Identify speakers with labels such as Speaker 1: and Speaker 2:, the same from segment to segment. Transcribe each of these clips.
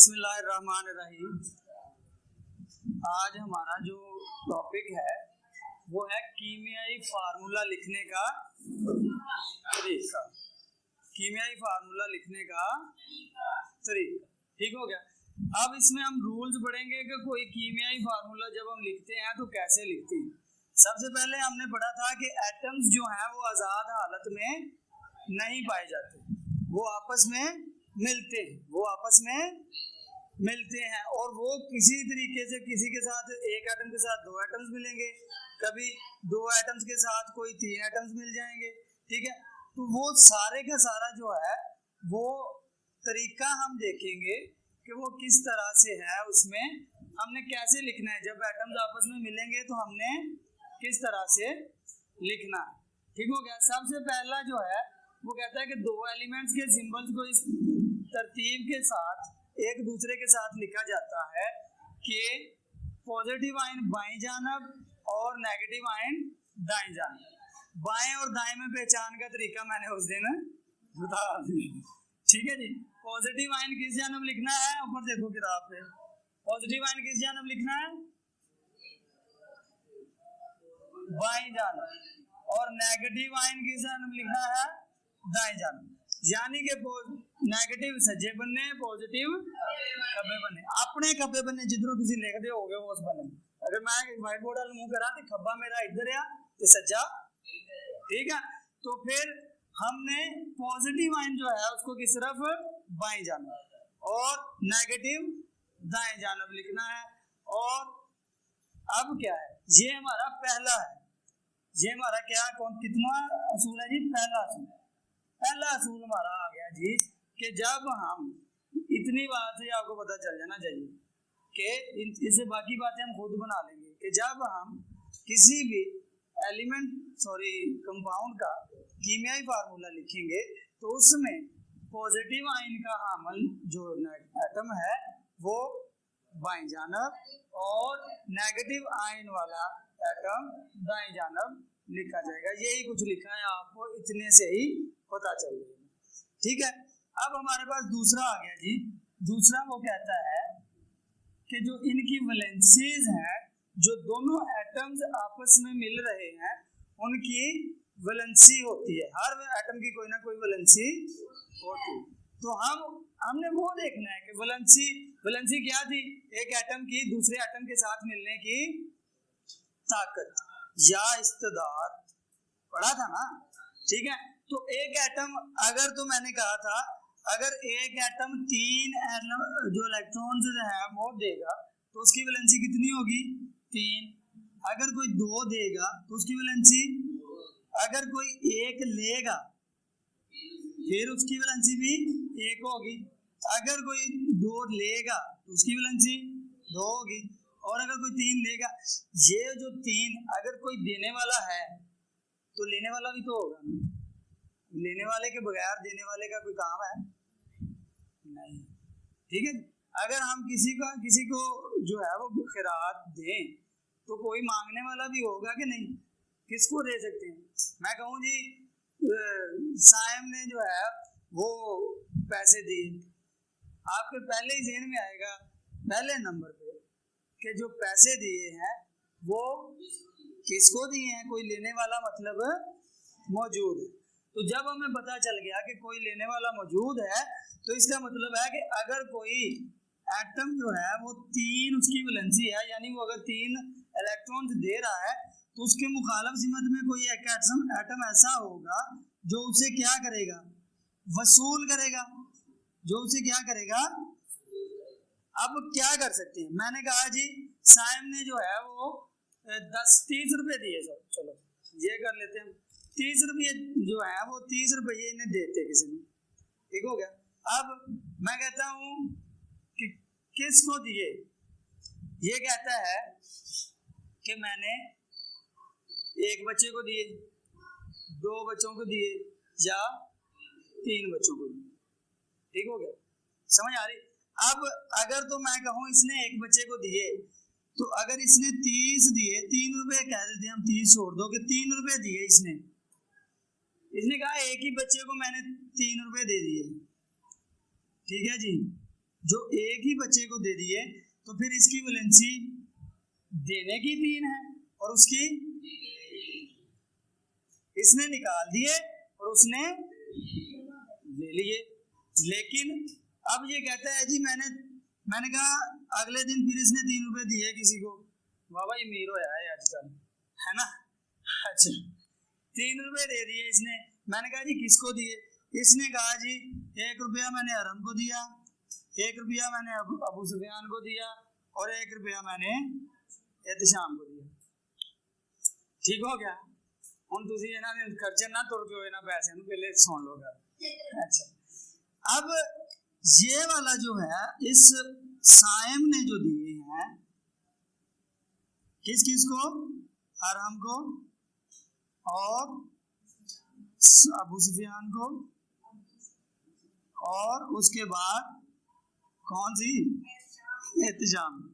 Speaker 1: बिस्मिल्लाहिर्रहमानिर्रहीम। आज हमारा जो टॉपिक है वो है कीमियाई फार्मूला लिखने का तरीका। कीमियाई फार्मूला लिखने का तरीका, ठीक हो गया। अब इसमें हम रूल्स पढ़ेंगे कि कोई कीमियाई फार्मूला जब हम लिखते हैं तो कैसे लिखते हैं। सबसे पहले हमने पढ़ा था कि एटम्स जो हैं वो आज़ाद हालत में नहीं पाए जाते, वो आपस में मिलते हैं और वो किसी तरीके से किसी के साथ एक एटम के साथ दो एटम्स मिलेंगे, कभी दो एटम्स के साथ कोई तीन एटम्स मिल जाएंगे, ठीक है। तो वो सारे का सारा जो है वो तरीका हम देखेंगे कि वो किस तरह से है, उसमें हमने कैसे लिखना है। जब एटम्स आपस में मिलेंगे तो हमने किस तरह से लिखना है, ठीक हो गया। सबसे पहला जो है वो कहता है कि दो एलिमेंट्स के सिंबल्स को इस तरतीब के साथ एक दूसरे के साथ लिखा जाता है कि पॉजिटिव आयन बाईं जानब और नेगेटिव आयन दाईं जानब। बाएं और दाएं में पहचान का तरीका मैंने उस दिन बता दिया, ठीक है जी। पॉजिटिव आयन किस जानब लिखना है, ऊपर देखो किताब पे। पॉजिटिव आयन किस जानब लिखना है, बाईं जानब, और नेगेटिव आयन किस जानब लिखना है, दाएं जानब। यानी कि नेगेटिव सज्जे बनने, पॉजिटिव खब्बे बनने। अपने खब्बे बनने जिधरों तुसी लिखदे होगे उस बनने। अगर मैं व्हाइट बोर्ड वाला मुंह करा तो खब्बा मेरा इधर है ते सज्जा, ठीक है। तो फिर हमने पॉजिटिव आयन जो है उसको किस तरफ, बाईं जानब, और नेगेटिव दाएं जानब लिखना है। और अब क्या है, ये हमारा पहला है, ये हमारा क्या कितना असूल है जी, पहला असूल हमारा आ गया जी कि जब हम इतनी बात से आपको पता चल जाना चाहिए कि इससे बाकी बातें हम खुद बना लेंगे कि जब हम किसी भी कंपाउंड का कीमियाई फार्मूला लिखेंगे तो उसमें पॉजिटिव आयन का हामल जो एटम है वो बाईं जानब और नेगेटिव आयन वाला एटम दाईं जानब लिखा जाएगा। यही कुछ लिखा है, आपको इतने से ही पता चल जाएगा, ठीक है। अब हमारे पास दूसरा आ गया जी। दूसरा वो कहता है कि जो इनकी वैलेंसीज हैं, जो दोनों एटम्स आपस में मिल रहे हैं उनकी वैलेंसी होती है। हर एटम की कोई ना कोई वैलेंसी होती है। तो हमने वो देखना है कि वैलेंसी क्या थी, एक एटम की दूसरे एटम के साथ मिलने की ताकत या इस्तेदाद, पढ़ा था ना, ठीक है। तो एक एटम, अगर तो मैंने कहा था अगर एक एटम तीन जो इलेक्ट्रॉन्स है वो देगा तो उसकी वैलेंसी कितनी होगी, 3। अगर कोई 2 देगा तो उसकी वैलेंसी, अगर कोई 1 लेगा फिर उसकी वैलेंसी भी 1 होगी। अगर कोई 2 लेगा तो उसकी वैलेंसी 2 होगी। और अगर कोई 3 लेगा, ये जो 3 अगर कोई देने वाला है तो लेने वाला भी तो होगा ना। लेने वाले के बगैर देने वाले का कोई काम है नहीं, ठीक है। अगर हम किसी को जो है वो खैरात दें तो कोई मांगने वाला भी होगा कि नहीं, किसको दे सकते हैं। मैं कहूँ जी साइम ने जो है वो पैसे दिए, आपके पहले ही ज़हन में आएगा पहले नंबर पे कि जो पैसे दिए हैं वो किसको दिए हैं, कोई लेने वाला मतलब मौजूद है। तो जब हमें पता चल गया कि कोई लेने वाला मौजूद है तो इसका मतलब है कि अगर कोई एटम जो है वो 3 उसकी वैलेंसी है, यानी वो अगर 3 इलेक्ट्रॉन्स दे रहा है तो उसके मुखालिफ सिमत में कोई एक एटम ऐसा होगा जो उसे क्या करेगा, वसूल करेगा, जो उसे क्या करेगा। अब क्या कर सकते हैं, मैंने कहा जी साइम ने जो है वो 30 रुपए दिए, चलो ये कर लेते हैं। 30 रुपये जो है वो 30 रुपये इन्हें देते किसी ने, ठीक हो गया। अब मैं कहता हूं कि किसको दिए, ये कहता है कि मैंने एक बच्चे को दिए, 2 बच्चों को दिए या 3 बच्चों को दिए, ठीक हो गया, समझ आ रही। अब अगर तो मैं कहूं इसने एक बच्चे को दिए तो अगर इसने 30 दिए, 3 रुपए कह देते हैं हम, 30 छोड़ दो कि 3 रुपए दिए इसने कहा एक ही बच्चे को मैंने 3 रुपए दे दिए, ठीक है जी। जो एक ही बच्चे को दे दिए तो फिर इसकी वैलेंसी देने की 3 है और उसकी इसने निकाल दिए और उसने ले लिए। लेकिन अब ये कहता है जी मैंने कहा अगले दिन फिर इसने 3 रुपए दिए किसी को, बाबा ये मीर होया है आजकल, है ना। अच्छा 3 रुपए दे दिए इसने, मैंने कहा जी किसको दिए? इसने कहा जी 1 रुपया मैंने अरम को दिया, 1 रुपया मैंने अबू सुफियान को दिया और 1 रुपया मैंने एहतिशाम को दिया। ठीक हो गया? ਹੁਣ ਤੁਸੀਂ ਇਹਨਾਂ ਦੇ ਖਰਚੇ ਨਾ ਤੁਰ ਕੇ ਹੋਏ ਨਾ पैसे ਨੂੰ पहले सुन लो ਗੱਲ। अच्छा अब ये वाला जो है इस साइम ने जो दिए हैं किस किस को? अरहम को और अबू सुफियान को और उसके बाद कौन सी? एहतिशाम।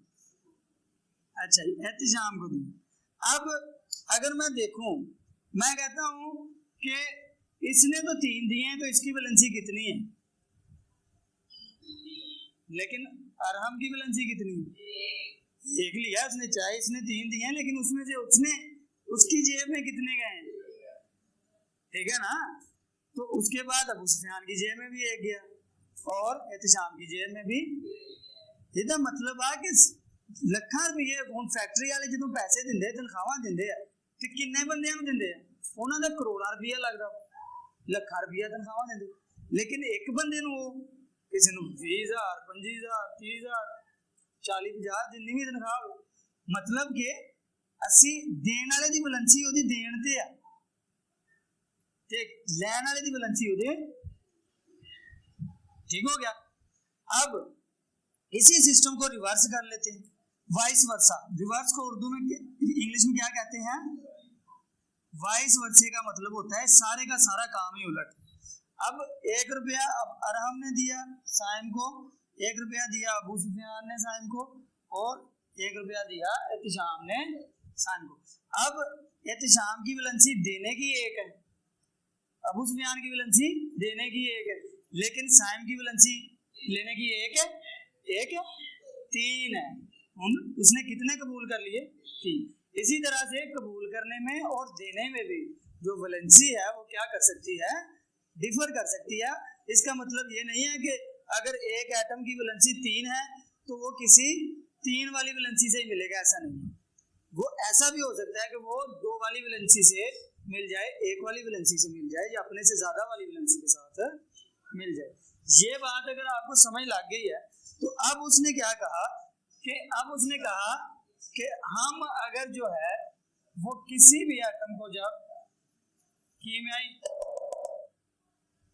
Speaker 1: अच्छा एहतिशाम को दिए। अब अगर मैं देखूं, मैं कहता हूं कि इसने तो 3 दिए हैं तो इसकी वैलेंसी कितनी है? लेकिन अरहम की वैलेंसी कितनी है? 1 लिया उसने, चाहे इसने 3 दिए हैं लेकिन उसमें से उसकी जेब में कितने गए हैं? ठीक है ना। तो उसके बाद अबू सुफियान की जेब में भी 1 गया और एहतिशाम की जेब में भी। ਇਹਦਾ मतलब आ कि ਲੱਖਾਂ ਰੁਪਏ ਹੁਣ ਫੈਕਟਰੀ ਵਾਲੇ ਜਦੋਂ ਪੈਸੇ ਦਿੰਦੇ ਤਨਖਾਹਾਂ ਦਿੰਦੇ ਆ ਤੇ ਕਿੰਨੇ ਬੰਦਿਆਂ ਨੂੰ ਦਿੰਦੇ ਆ? ਉਹਨਾਂ ਦਾ ਕਰੋੜਾਂ ਰੁਪਏ ਲੱਗਦਾ, ਲੱਖਾਂ ਰੁਪਏ ਤਨਖਾਹਾਂ ਦਿੰਦੇ, ਲੇਕਿਨ ਇੱਕ ਬੰਦੇ ਨੂੰ ਕਿਸੇ ਨੂੰ 20,000 25,000 30,000 40 50 ਜਿੰਨੀ ਵੀ ਤਨਖਾਹ ਹੋ, मतलब कि ਅਸੀਂ ਦੇਣ ਵਾਲੇ ਦੀ ਵੈਲੈਂਸੀ ਉਹਦੀ ਦੇਣ ਤੇ ਆ ਤੇ ਲੈਣ ਵਾਲੇ ਦੀ ਵੈਲੈਂਸੀ ਉਹਦੇ। ठीक हो गया। अब इसी सिस्टम को रिवर्स कर लेते हैं, वाइस वर्सा। रिवर्स को उर्दू में इंग्लिश में क्या कहते हैं? वाइस वर्से का मतलब होता है सारे का सारा काम ही उलट। अब 1 रुपया अब अरहम ने दिया साइम को, 1 रुपया दिया अबू सुफियान ने साइम को और 1 रुपया दिया एहतिशाम ने साइम को। अब एहतिशाम की वैलेंसी देने की 1 है, अबू सुफियान की वैलेंसी देने की 1 है, लेकिन साइम की वैलेंसी लेने की 1 है, 3 है। उसने कितने कबूल कर लिए? 3। इसी तरह से कबूल करने में और देने में भी जो वैलेंसी है वो क्या कर सकती है? डिफर कर सकती है। इसका मतलब ये नहीं है कि अगर एक एटम की वैलेंसी 3 है तो वो किसी 3 वाली वैलेंसी से ही मिलेगा, ऐसा नहीं है। वो ऐसा भी हो सकता है कि वो 2 वाली वैलेंसी से मिल जाए, 1 वाली वैलेंसी से मिल जाए या अपने से ज्यादा वाली वैलेंसी के साथ मिल जाए। ये बात अगर आपको समझ लग गई है तो अब उसने क्या कहा कि हम अगर जो है वो किसी भी एटम को जब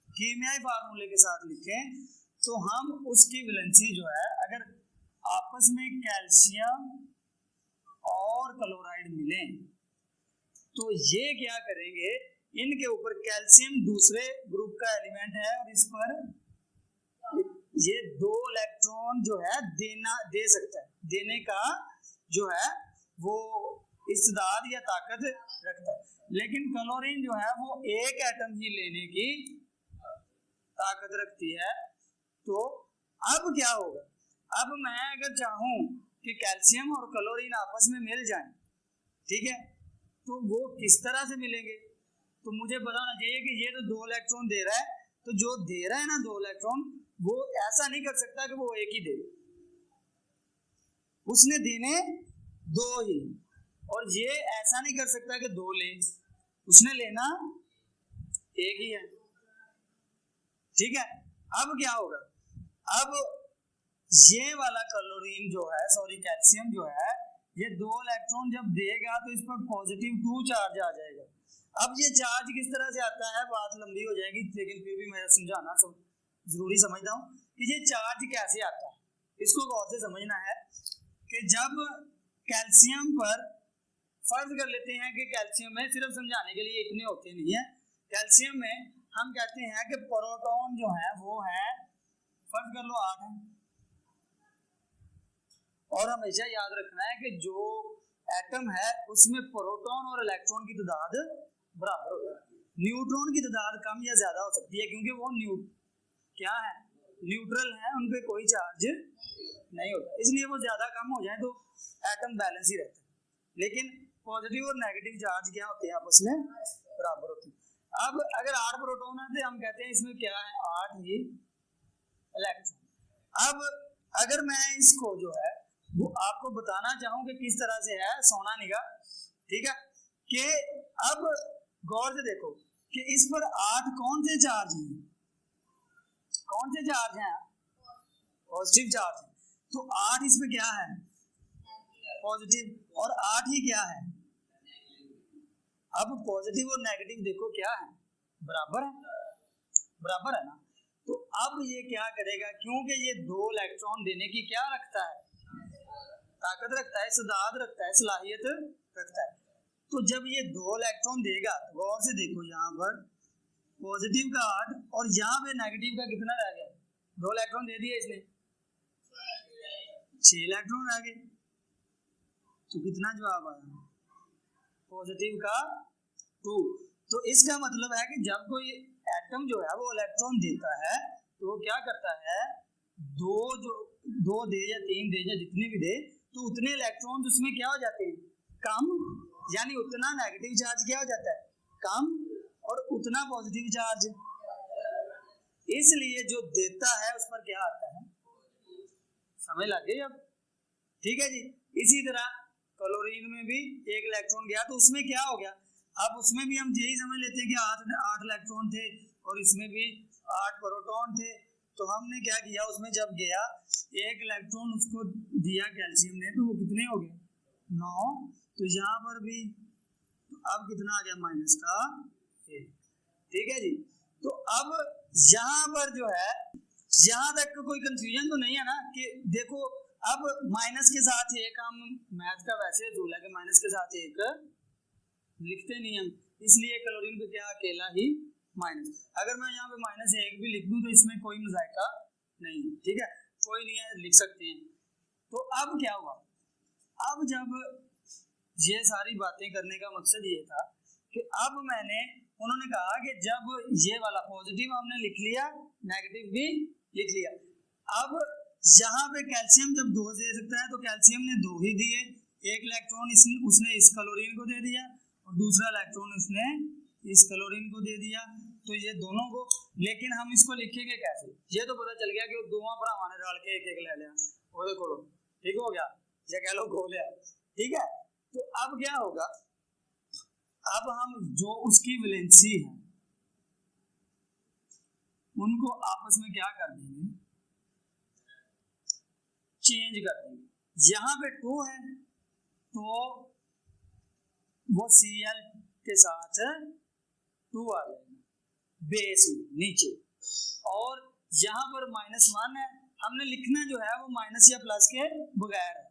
Speaker 1: कीमियाई फार्मूले के साथ लिखें तो हम उसकी वैलेंसी जो है अगर आपस में कैल्शियम और क्लोराइड मिलें तो ये क्या करेंगे, इनके ऊपर कैल्शियम दूसरे ग्रुप का एलिमेंट है और इस पर ये 2 इलेक्ट्रॉन जो है दे सकता है, देने का जो है वो इस्तेदाद या ताकत रखता है, लेकिन क्लोरीन जो है वो 1 एटम ही लेने की ताकत रखती है। तो अब क्या होगा? अब मैं अगर चाहूं कि कैल्शियम और क्लोरीन आपस में मिल जाएं, ठीक है, तो वो किस तरह से मिलेंगे? तो मुझे बताना चाहिए कि ये तो 2 इलेक्ट्रॉन दे रहा है, तो जो दे रहा है ना 2 इलेक्ट्रॉन, वो ऐसा नहीं कर सकता कि वो 1 ही दे, उसने देने 2 ही, और ये ऐसा नहीं कर सकता कि 2 ले, उसने लेना 1 ही है। ठीक है। अब क्या होगा? अब ये वाला क्लोरीन जो है, सॉरी कैल्शियम जो है, ये 2 इलेक्ट्रॉन जब देगा तो इस पर +2 चार्ज आ जाएगा। अब ये चार्ज किस तरह से आता है, बात लंबी हो जाएगी, लेकिन फिर भी मैं समझाना जरूरी समझता हूँ कि ये चार्ज कैसे आता है। इसको गौर से समझना है कि जब कैल्शियम पर, फर्ज कर लेते हैं कि कैल्शियम में, सिर्फ समझाने के लिए इतने होते नहीं है, कैल्शियम में हम कहते हैं कि प्रोटॉन जो है वो है, फर्ज कर लो 8 है, और हमेशा याद रखना है कि जो एटम है उसमें प्रोटॉन और इलेक्ट्रॉन की तादाद बराबर होता है। न्यूट्रॉन की तादाद कम या ज्यादा हो सकती है क्योंकि वो क्या है, न्यूट्रल हैं उन पे कोई चार्ज नहीं होता, इसलिए वो ज्यादा कम हो जाए तो एटम बैलेंस ही रहता है। लेकिन पॉजिटिव और नेगेटिव चार्ज क्या होते हैं, आपस में बराबर होते हैं। अब अगर 8 प्रोटॉन है तो हम कहते हैं इसमें क्या है, 8 ही इलेक्ट्रॉन। अब अगर मैं इसको जो है वो आपको बताना चाहूं कि किस तरह से है, सोना निगाह, ठीक है, कि अब गौर से देखो कि इस पर 8 कौन से चार्ज हैं, कौन से चार्ज हैं, पॉजिटिव चार्ज है। तो 8 इसमें क्या है, पॉजिटिव, और 8 ही क्या है। अब पॉजिटिव और नेगेटिव देखो क्या है, बराबर है, बराबर है ना। तो अब ये क्या करेगा, क्योंकि ये 2 इलेक्ट्रॉन देने की क्या रखता है, ताकत रखता है, सदाद रखता है, सलाहियत रखता है। तो जब ये 2 इलेक्ट्रॉन देगा, तो गौर से देखो यहाँ पर पॉजिटिव का 8 और यहाँ पे नेगेटिव का कितना रह गया, 2 इलेक्ट्रॉन दे दिया इसने, 6 इलेक्ट्रॉन रह गए। तो कितना जवाब आया, पॉजिटिव का 2। तो इसका मतलब है कि जब कोई एटम जो है वो इलेक्ट्रॉन देता है तो वो क्या करता है, 2 दे या 3 दे या जितने भी दे, तो उतने इलेक्ट्रॉन उसमें क्या हो जाते हैं, कम, यानी उतना नेगेटिव चार्ज क्या हो जाता है, कम, और उतना पॉजिटिव चार्ज। इसलिए जो देता है उस पर क्या आता है, समझ लग गई अब, ठीक है जी। इसी तरह क्लोरीन में भी 1 इलेक्ट्रॉन गया तो उसमें क्या हो गया, अब उसमें भी हम यही समझ लेते हैं कि 8 इलेक्ट्रॉन थे और इसमें भी 8 प्रोटॉन थे। तो हमने क्या किया, उसमें जब गया 1 इलेक्ट्रॉन उसको दिया कैल्शियम ने, तो वो कितने हो गए, 9। तो यहाँ पर भी तो अब कितना आ गया, माइनस का 1, ठीक है जी। तो अब यहाँ पर जो है, यहाँ तक कोई कंफ्यूजन तो नहीं है ना, कि देखो अब माइनस के साथ 1, हम मैथ का वैसे रूल है कि माइनस के साथ 1 लिखते नहीं हम, इसलिए क्लोरीन पे क्या अकेला ही माइनस। अगर मैं यहाँ पे -1 भी लिख दूं तो इसमें कोई मजायका नहीं है, ठीक है, कोई नहीं है, लिख सकते हैं। तो अब क्या हुआ, अब जब ये सारी बातें करने का मकसद ये था कि अब उन्होंने कहा कि जब ये वाला पॉजिटिव हमने लिख लिया, नेगेटिव भी लिख लिया, अब यहाँ पे कैल्शियम जब 2 दे सकता है तो कैल्शियम ने 2 ही दिए, 1 इलेक्ट्रॉन उसने इस क्लोरीन को दे दिया और दूसरा इलेक्ट्रॉन उसने इस क्लोरीन को दे दिया, तो ये दोनों को। लेकिन हम इसको लिखेंगे कैसे, ये तो पता चल गया कि वो दोनों भरावां ने डाल के 1-1 ले लिया, वो देखो ठीक हो गया, या कह लो खो लिया, ठीक है। तो अब क्या होगा, अब हम जो उसकी वैलेंसी है उनको आपस में क्या कर देंगे, चेंज कर देंगे। यहाँ पे 2 है तो वो Cl के साथ 2 आ जाएगा बेस में नीचे, और यहाँ पर -1 है, हमने लिखना जो है वो माइनस या प्लस के बगैर है।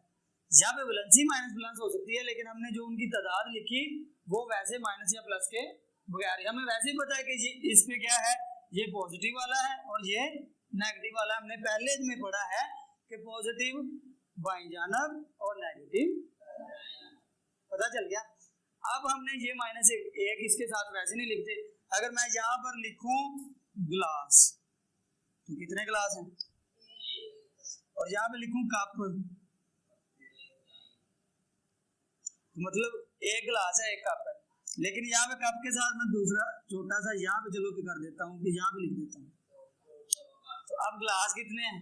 Speaker 1: यहाँ पे वैलेंसी माइनस प्लस हो सकती है, लेकिन हमने जो उनकी तादाद लिखी वो वैसे माइनस या प्लस के बगैर। हमें वैसे ही पता है कि ये इस पे क्या है, ये पॉजिटिव वाला है और ये नेगेटिव वाला। हमने पहले में पढ़ा है कि पॉजिटिव बाईं जानब और नेगेटिव, पता चल गया। अब हमने ये -1 इसके साथ वैसे नहीं लिखते। अगर मैं यहाँ पर लिखूं ग्लास तो कितने ग्लास हैं, और यहाँ पे लिखूं कप तो मतलब 1 ग्लास है 1 कप है, लेकिन यहाँ पे कप के साथ मैं दूसरा छोटा सा यहाँ पे चलो कर देता हूँ कि यहाँ पे लिख देता हूँ। तो अब ग्लास कितने हैं,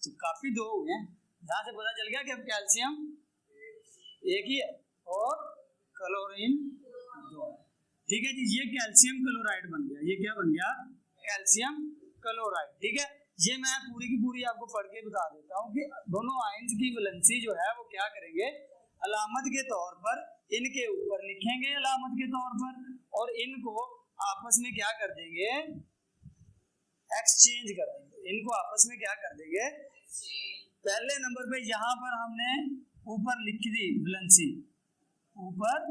Speaker 1: तो काफी 2 हुए हैं। यहाँ से पता चल गया कि अब कैल्शियम 1 ही है और क्लोरीन 2, ठीक है जी। ये कैल्शियम क्लोराइड बन गया, ये क्या बन गया, कैल्शियम क्लोराइड, ठीक है। ये मैं पूरी की पूरी आपको पढ़ के बता देता हूँ कि दोनों आयंस की वैलेंसी जो है वो क्या करेंगे, अलामत के तौर पर इनके ऊपर लिखेंगे अलामत के तौर पर, और इनको आपस में क्या कर देंगे, एक्सचेंज कर देंगे, इनको आपस में क्या कर देंगे। पहले नंबर पे यहाँ पर हमने ऊपर लिखी थी वैलेंसी, ऊपर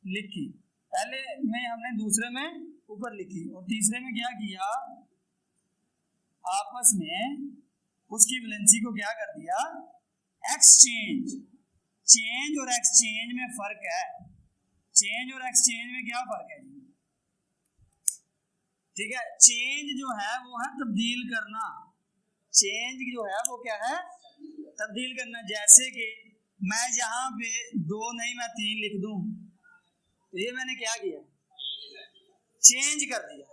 Speaker 1: लिखी, पहले में हमने दूसरे में ऊपर लिखी, और तीसरे में क्या किया, आपस में उसकी वैलेंसी को क्या कर दिया, एक्सचेंज। चेंज और एक्सचेंज में फर्क है, चेंज और एक्सचेंज में क्या फर्क है, ठीक है। चेंज जो है वो है तब्दील करना, चेंज जो है वो क्या है, तब्दील करना। जैसे कि मैं यहाँ पे 2 नहीं मैं 3 लिख दूं, तो ये मैंने क्या किया, चेंज कर दिया,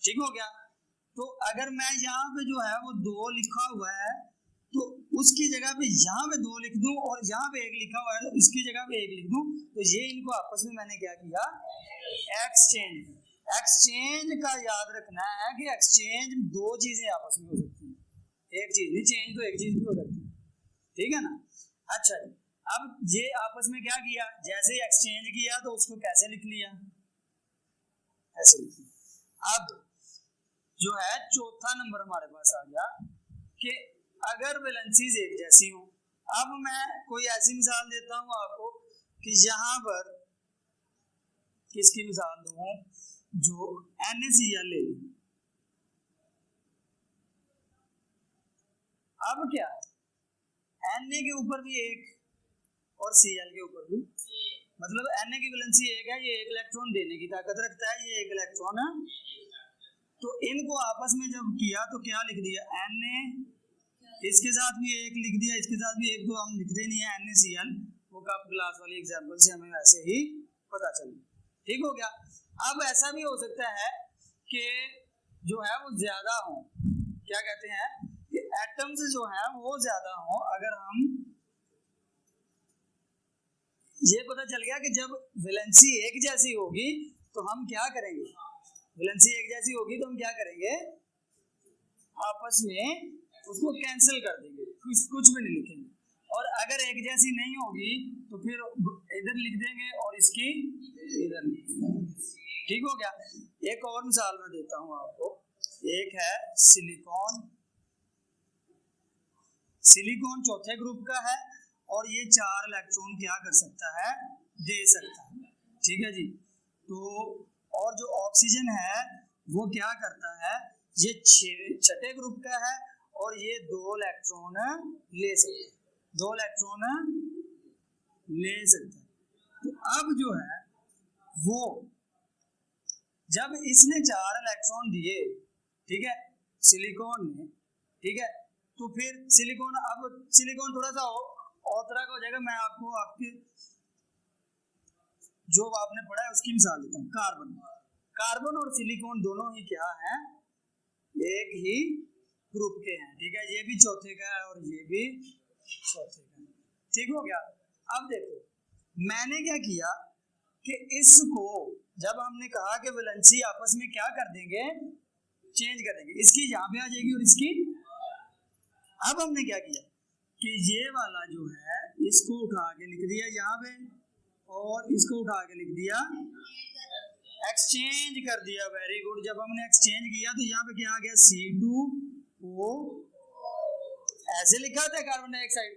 Speaker 1: ठीक हो गया। तो अगर मैं यहाँ पे जो है वो 2 लिखा हुआ है, तो उसकी जगह पे यहाँ पे 2 लिख दूं, और यहाँ पे 1 लिखा हुआ है तो इसकी जगह पे 1 लिख दूं, तो ये इनको आपस में मैंने क्या किया, एक्सचेंज। एक्सचेंज का याद रखना है कि एक्सचेंज 2 चीजें आपस में हो सकती हैं, एक चीज नहीं, चेंज तो एक चीज भी हो सकती है, ठीक है ना। अच्छा, अब ये आपस में क्या किया, जैसे ही एक्सचेंज किया तो उसको कैसे लिख लिया, ऐसे लिख लिया। अब जो है चौथा नंबर हमारे पास आ गया कि अगर वैलेंसीज एक जैसी हो। अब मैं कोई ऐसी मिसाल देता हूं आपको कि यहां पर किसकी मिसाल दूं, जो NaCl ले। अब क्या है, Na के ऊपर भी 1 और Cl के ऊपर भी, मतलब Na की वैलेंसी 1 है, ये 1 इलेक्ट्रॉन देने की ताकत रखता है, ये 1 इलेक्ट्रॉन है। तो इनको आपस में जब किया तो क्या लिख दिया, Na, इसके साथ भी 1 लिख दिया, इसके साथ भी 1, तो हम लिखते नहीं है NaCl, वो कप ग्लास वाली एग्जांपल से हमें वैसे ही पता चल, ठीक हो गया। अब ऐसा भी हो सकता है कि जो है वो ज्यादा हो, क्या कहते हैं कि एटम्स जो है वो ज्यादा हो। अगर हम ये पता चल गया कि जब वैलेंसी एक जैसी होगी तो हम क्या करेंगे, वैलेंसी एक जैसी होगी तो हम क्या करेंगे, आपस में उसको कैंसिल कर देंगे, कुछ भी नहीं लिखेंगे। और अगर एक जैसी नहीं होगी तो फिर इधर लिख देंगे और इसकी इधर लिख देंगे, ठीक हो गया। एक और मिसाल मैं देता हूं आपको, एक है सिलिकॉन। सिलिकॉन चौथे ग्रुप का है और ये 4 इलेक्ट्रॉन क्या कर सकता है, दे सकता है, ठीक है जी। तो और जो ऑक्सीजन है वो क्या करता है, ये 6ठे ग्रुप का है और ये 2 इलेक्ट्रॉन ले सकता है, 2 इलेक्ट्रॉन ले सकता है। तो अब जो है वो जब इसने 4 इलेक्ट्रॉन दिए, ठीक है, सिलिकॉन ने, ठीक है, तो फिर सिलिकॉन, अब सिलिकॉन थोड़ा सा और तरह का हो जाएगा। मैं आपको आपके जो आपने पढ़ा है उसकी मिसाल देता हूँ। कार्बन, कार्बन और सिलिकॉन दोनों ही क्या है, एक ही ग्रुप के हैं, ठीक है, ये भी चौथे का है और ये भी चौथे का है, ठीक हो गया। अब देखो मैंने क्या किया कि इसको जब हमने कहा कि वैलेंसी आपस में क्या कर देंगे, चेंज कर देंगे, इसकी यहाँ पे आ जाएगी और इसकी, अब हमने क्या किया कि ये वाला जो है इसको उठा के लिख दिया यहाँ पे और इसको उठा के लिख दिया, एक्सचेंज कर दिया, वेरी गुड। जब हमने एक्सचेंज किया तो यहाँ पे क्या आ गया, C2O, ऐसे लिखा था कार्बन डाइऑक्साइड,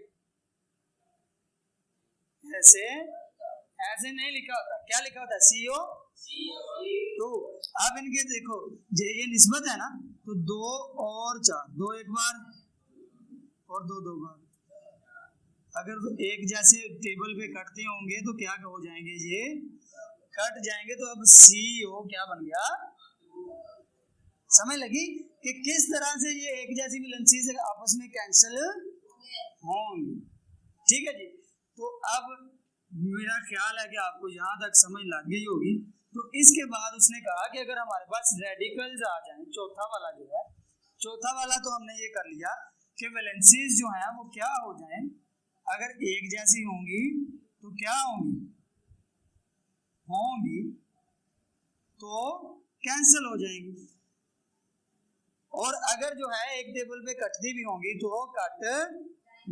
Speaker 1: ऐसे ऐसे नहीं लिखा होता, क्या लिखा होता है, CO2। अब इनके देखो ये निस्बत है ना, तो 2 और 4, 2 एक बार और 2 दो बार, अगर एक जैसे टेबल पे कटते होंगे तो क्या हो जाएंगे, ये कट जाएंगे। तो अब CO क्या बन गया, समझ लगी कि किस तरह से ये एक जैसी वैलेंसी से आपस में कैंसिल होंगे, ठीक है जी। तो अब मेरा ख्याल है कि आपको यहाँ तक समझ लग गई होगी। तो इसके बाद उसने कहा कि अगर हमारे पास रेडिकल्स आ जाएं, चौथा वाला जो है, चौथा वाला तो हमने ये कर लिया कि वैलेंसीज जो हैं वो क्या हो जाएं, अगर एक जैसी होंगी तो क्या होंगी, होंगी तो कैंसिल हो जाएंगी, और अगर जो है एक टेबल पे कटती भी होंगी तो कट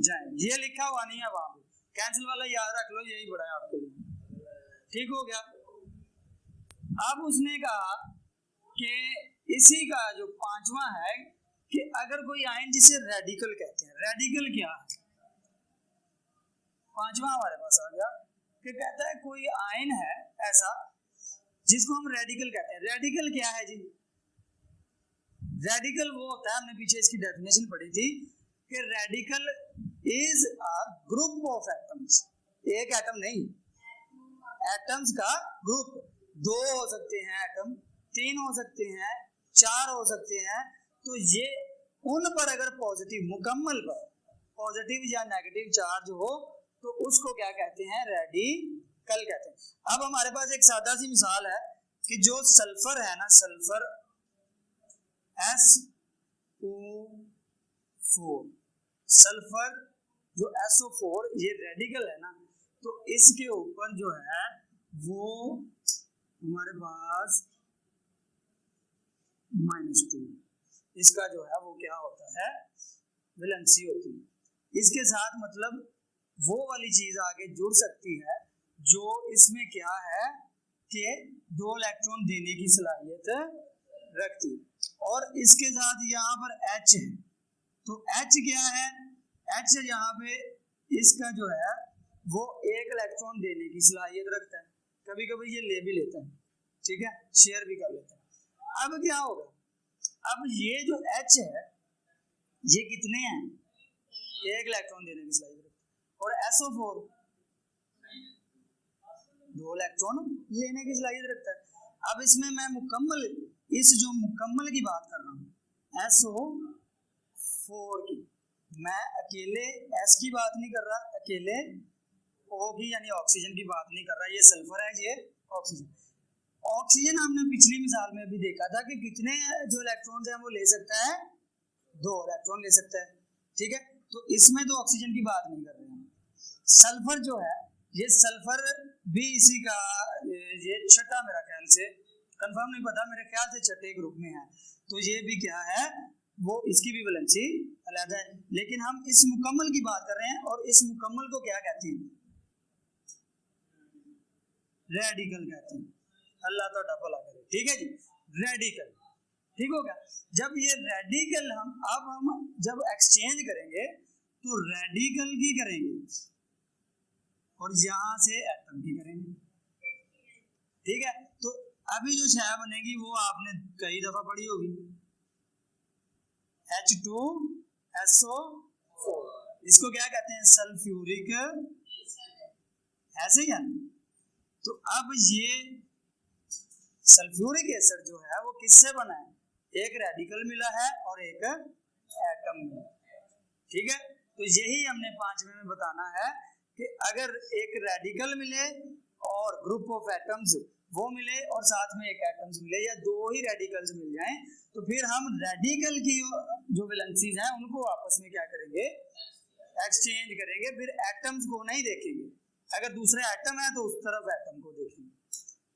Speaker 1: जाएंगी। ये लिखा हुआ नहीं है वहां पे, कैंसिल वाला याद रख लो, यही बड़ा है आपके लिए, ठीक हो गया। अब उसने कहा कि इसी का जो 5वां है कि अगर कोई आयन जिसे रेडिकल कहते हैं, रेडिकल क्या है, 5वां हमारे पास आ गया कि कहता है कोई आयन है ऐसा जिसको हम रेडिकल कहते हैं। रेडिकल क्या है जी, रेडिकल वो होता है, हमने पीछे इसकी डेफिनेशन पढ़ी थी कि radical is a group of atoms, एक एटम नहीं, एटम्स का ग्रुप, 2 हो सकते हैं एटम, 3 हो सकते हैं, 4 हो सकते हैं। तो ये उन पर अगर पॉजिटिव, मुकम्मल पर पॉजिटिव या नेगेटिव चार्ज हो तो उसको क्या कहते हैं, रेडिकल कहते हैं। अब हमारे पास एक सादा सी मिसाल है कि जो सल्फर है ना, सल्फर SO4, सल्फर जो SO4 ये रेडिकल है ना, तो इसके ऊपर जो है वो हमारे पास -2, इसका जो है वो क्या होता है, वैलेंसी होती है। इसके साथ मतलब वो वाली चीज आगे जुड़ सकती है जो इसमें क्या है कि 2 इलेक्ट्रॉन देने की सलाहियत रखती है। और इसके साथ यहाँ पर H है, तो H क्या है, H यहाँ पे इसका जो है वो 1 इलेक्ट्रॉन देने की सलाहियत रखता है, कभी कभी ये ले भी लेता है, ठीक है, शेयर भी कर लेता है। अब क्या होगा, अब ये जो H है ये कितने हैं, 1 इलेक्ट्रॉन देने की सलाहियत रखता है, और SO4 2 इलेक्ट्रॉन लेने की सलाहियत रखता है। अब इसमें मैं मुकम्मल, इस जो मुकम्मल की बात कर रहा हूँ SO4 की, मैं अकेले S की बात नहीं कर रहा, अकेले O की यानी ऑक्सीजन की बात नहीं कर रहा। ये सल्फर है, ये ऑक्सीजन। ऑक्सीजन हमने पिछली मिसाल में भी देखा था कि कितने जो इलेक्ट्रॉन्स हैं वो ले सकता है, 2 इलेक्ट्रॉन ले सकता है, ठीक है। तो इसमें तो ऑक्सीजन की बात नहीं कर रहे हैं। सल्फर जो है, ये सल्फर भी इसी का ये छठा, मेरा ख्याल से कंफर्म नहीं पता, मेरे ख्याल से छठे ग्रुप में है। तो ये भी क्या है, वो इसकी भी वैलेंसी अलग है, लेकिन हम इस मुकम्मल की बात कर रहे हैं। और इस मुकम्मल को क्या कहते हैं, रेडिकल कहते हैं। अल्लाह तो डबल आ करे, ठीक है जी, रेडिकल, ठीक हो गया। जब ये रेडिकल हम जब एक्सचेंज करेंगे तो रेडिकल की करेंगे और यहां से एटम की करेंगे, ठीक है। तो अभी जो छाया बनेगी वो आपने कई दफा पढ़ी होगी, H2SO4, इसको क्या कहते हैं, सल्फ्यूरिक, ऐसे ही है। तो अब ये सल्फ्यूरिक एसिड जो है वो किससे बना है, एक रेडिकल मिला है और एक एटम मिला, ठीक है। तो यही हमने 5वें में बताना है कि अगर एक रेडिकल मिले और ग्रुप ऑफ एटम्स वो मिले और साथ में एक एटम्स मिले या 2 ही रेडिकल्स मिल जाएं, तो फिर हम रेडिकल की जो वैलेंसीज हैं उनको आपस में क्या करेंगे, एक्सचेंज करेंगे। फिर एटम्स को नहीं देखेंगे, अगर दूसरे एटम है तो उस तरफ एटम को देखेंगे।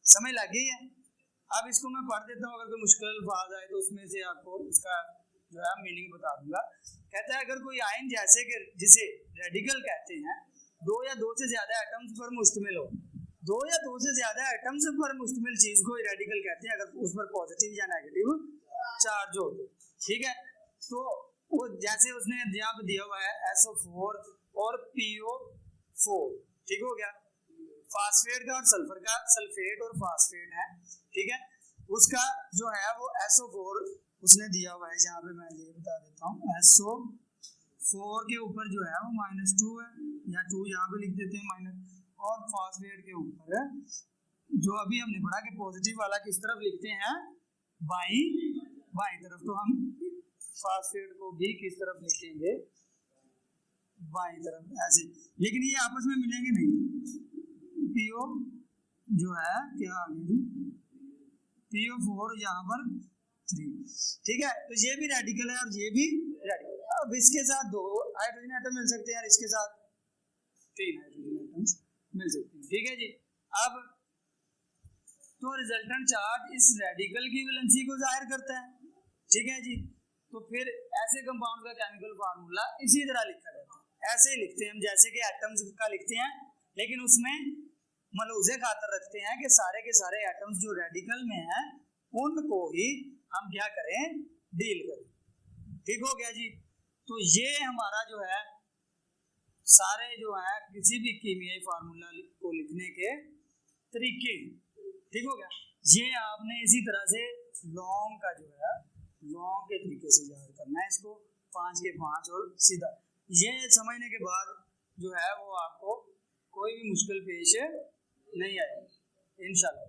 Speaker 1: समझ लग गई है। अब इसको मैं पढ़ देता हूँ, अगर कोई मुश्किल अल्फाज आए तो उसमें से आपको इसका जो है मीनिंग बता दूंगा। कहता है अगर कोई आयन जैसे कि जिसे रेडिकल कहते हैं 2 या 2 से ज्यादा एटम्स पर मुश्तमिल हो, 2 या 2 से ज्यादा एटम्स पर मुश्तमिल चीज को रेडिकल कहते हैं, अगर उस पर पॉजिटिव या नेगेटिव चार्ज हो तो, ठीक है। तो वो जैसे उसने यहाँ पे दिया हुआ है SO4 और PO4, ठीक हो गया, फास्फेट का और सल्फर का, सल्फेट और फास्फेट है, ठीक है। उसका जो है वो SO4 उसने दिया हुआ है, यहाँ पे मैं ये बता देता हूँ, SO4 के ऊपर जो है वो -2 है, या 2 यहाँ पे लिख देते हैं माइनस, और फास्फेट के ऊपर जो अभी हमने पढ़ा कि पॉजिटिव वाला किस तरफ लिखते हैं, बाई तरफ, तो हम फास्फेट को भी किस तरफ लिखेंगे, बाई तरफ, ऐसे। लेकिन ये आपस में मिलेंगे नहीं, PO जो है क्या आ गया जी, PO4 यहाँ पर 3, ठीक है। तो ये भी रेडिकल है और ये भी रेडिकल। अब इसके साथ 2 हाइड्रोजन एटम मिल सकते हैं और इसके साथ 3 हाइड्रोजन एटम्स मिल सकते हैं, ठीक है जी। अब तो रिजल्टेंट चार्ज इस रेडिकल की वैलेंसी को जाहिर करता है, ठीक है जी। तो फिर ऐसे कंपाउंड का केमिकल फार्मूला इसी तरह लिखा जाता है, ऐसे ही लिखते हैं हम जैसे कि एटम्स का लिखते हैं, लेकिन उसमें मलूज़े खातर रखते हैं कि सारे के सारे एटम्स जो रेडिकल में हैं उनको ही हम क्या करें, डील करें, ठीक हो गया जी। तो ये हमारा जो है सारे जो है किसी भी कीमियाई फार्मूला को लिखने के तरीके, ठीक हो गया। ये आपने इसी तरह से लॉन्ग का जो है लॉन्ग के तरीके से याद करना है इसको, 5 के 5 और सीधा। ये समझने के बाद जो है वो आपको कोई भी मुश्किल पेश नहीं आएगी इंशाल्लाह।